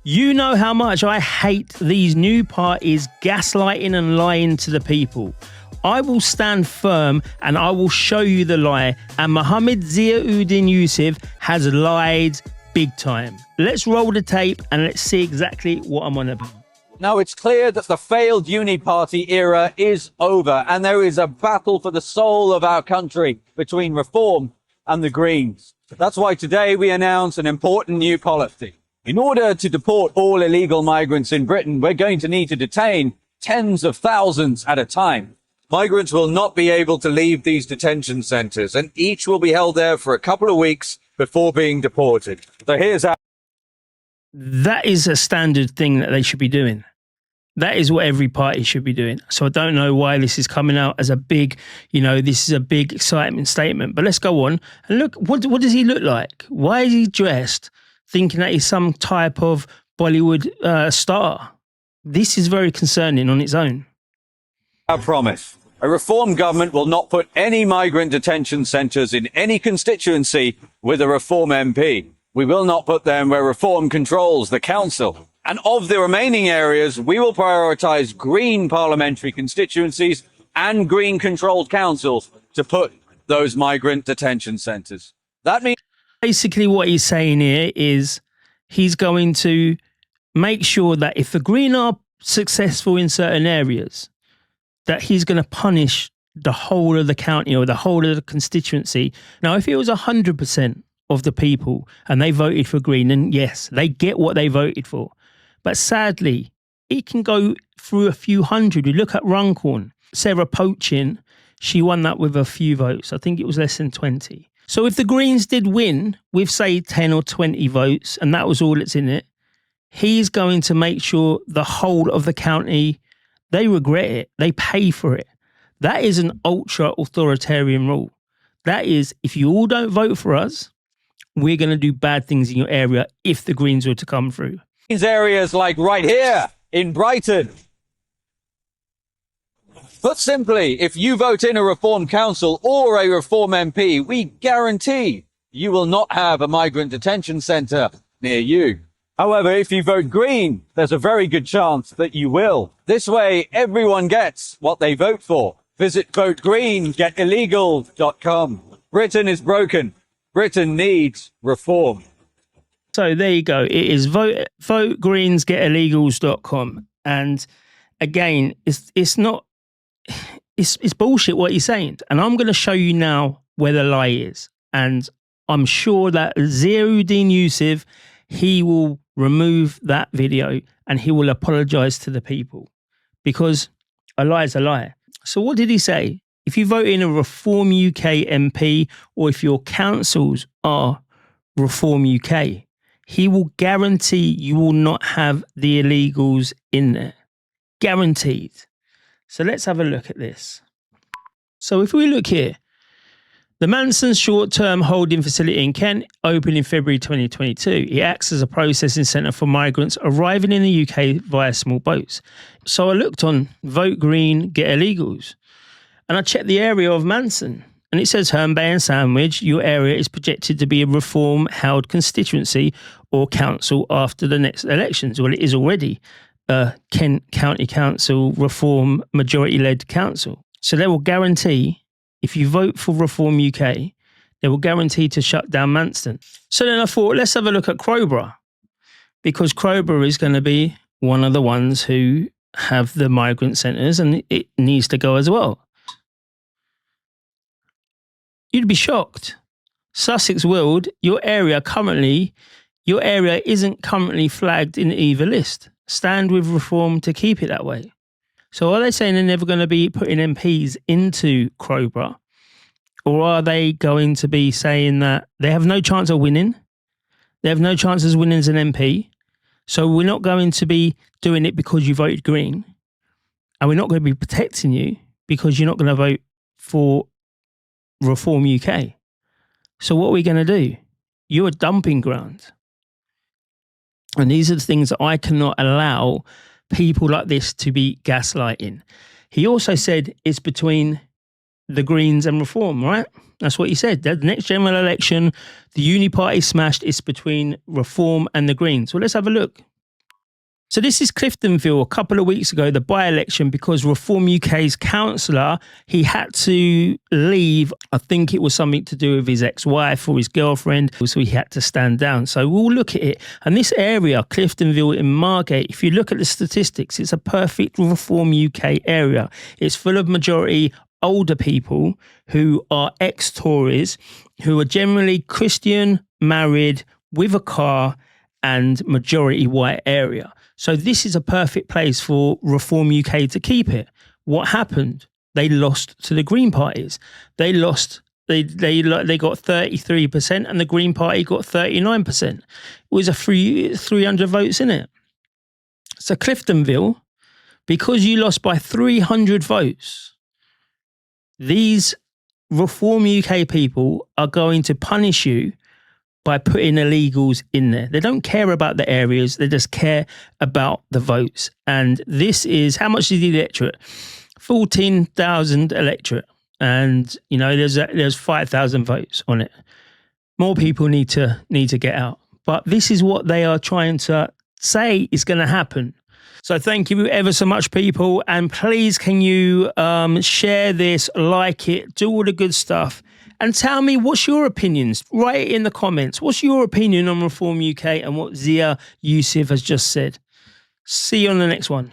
You know how much I hate these new parties gaslighting and lying to the people. I will stand firm and I will show you the lie. And Mohammed Ziauddin Yusuf has lied big time. Let's roll the tape and let's see exactly what I'm on about. Now, it's clear that the failed uni-party era is over and there is a battle for the soul of our country between Reform and the Greens. That's why today we announce an important new policy. In order to deport all illegal migrants in Britain, we're going to need to detain tens of thousands at a time. Migrants will not be able to leave these detention centres and each will be held there for a couple of weeks before being deported. So here's our... That is a standard thing that they should be doing. That is what every party should be doing. So I don't know why this is coming out as a big, this is a big excitement statement. But let's go on and look, what does he look like? Why is he dressed thinking that he's some type of Bollywood star? This is very concerning on its own. Our promise. A Reform government will not put any migrant detention centres in any constituency with a Reform MP. We will not put them where Reform controls the council. And of the remaining areas, we will prioritise Green parliamentary constituencies and Green-controlled councils to put those migrant detention centres. That means... Basically what he's saying here is he's going to make sure that if the Green are successful in certain areas, that he's going to punish the whole of the county or the whole of the constituency. Now, if it was 100% of the people and they voted for Green, then yes, they get what they voted for. But sadly, it can go through a few hundred. We look at Runcorn, Sarah Poachin, she won that with a few votes. I think it was less than 20. So if the Greens did win with, say, 10 or 20 votes, and that was all that's in it, he's going to make sure the whole of the county, they regret it. They pay for it. That is an ultra-authoritarian rule. That is, if you all don't vote for us, we're going to do bad things in your area if the Greens were to come through. Areas like right here in Brighton. Put simply, if you vote in a Reform council or a Reform MP, we guarantee you will not have a migrant detention centre near you. However, if you vote Green, there's a very good chance that you will. This way, everyone gets what they vote for. Visit votegreen.getillegal.com. Britain is broken. Britain needs reform. So there you go. It is votegreensgetillegals.com. And again, it's bullshit what he's saying. And I'm going to show you now where the lie is. And I'm sure that Ziauddin Yusuf, he will remove that video and he will apologise to the people because a lie is a lie. So what did he say? If you vote in a Reform UK MP or if your councils are Reform UK, he will guarantee you will not have the illegals in there. Guaranteed. So let's have a look at this. So if we look here, the Manson's short-term holding facility in Kent opened in February 2022. It acts as a processing centre for migrants arriving in the UK via small boats. So I looked on Vote Green, Get Illegals, and I checked the area of Manson. And it says Herne Bay and Sandwich, your area is projected to be a Reform-held constituency or council after the next elections. Well, it is already a Kent County Council Reform majority-led council. So they will guarantee, if you vote for Reform UK, they will guarantee to shut down Manston. So then I thought, let's have a look at Crowborough, because Crowborough is going to be one of the ones who have the migrant centres and it needs to go as well. You'd be shocked. Sussex Weald, your area isn't currently flagged in either list. Stand with Reform to keep it that way. So are they saying they're never going to be putting MPs into Crowborough? Or are they going to be saying that they have no chance of winning? They have no chance of winning as an MP. So we're not going to be doing it because you voted Green. And we're not going to be protecting you because you're not going to vote for Reform UK. So what are we going to do? You're a dumping ground. And these are the things that I cannot allow people like this to be gaslighting. He also said it's between the Greens and Reform, right? That's what he said. The next general election, the uni party smashed, it's between Reform and the Greens. Well, let's have a look. So this is Cliftonville a couple of weeks ago, the by-election, because Reform UK's councillor, he had to leave. I think it was something to do with his ex-wife or his girlfriend, so he had to stand down. So we'll look at it. And this area, Cliftonville in Margate, if you look at the statistics, it's a perfect Reform UK area. It's full of majority older people who are ex-Tories, who are generally Christian, married, with a car, and majority white area. So this is a perfect place for Reform UK to keep it. What happened? They lost to the Green parties. They lost. They got 33%, and the Green Party got 39%. It was a 300 votes in it. So Cliftonville, because you lost by 300 votes, these Reform UK people are going to punish you by putting illegals in there. They don't care about the areas, they just care about the votes. And this is, how much is the electorate? 14,000 electorate. And, you know, there's 5,000 votes on it. More people need to get out. But this is what they are trying to say is going to happen. So thank you ever so much, people. And please, can you share this, like it, do all the good stuff. And tell me, what's your opinions? Write it in the comments. What's your opinion on Reform UK and what Zia Yusuf has just said? See you on the next one.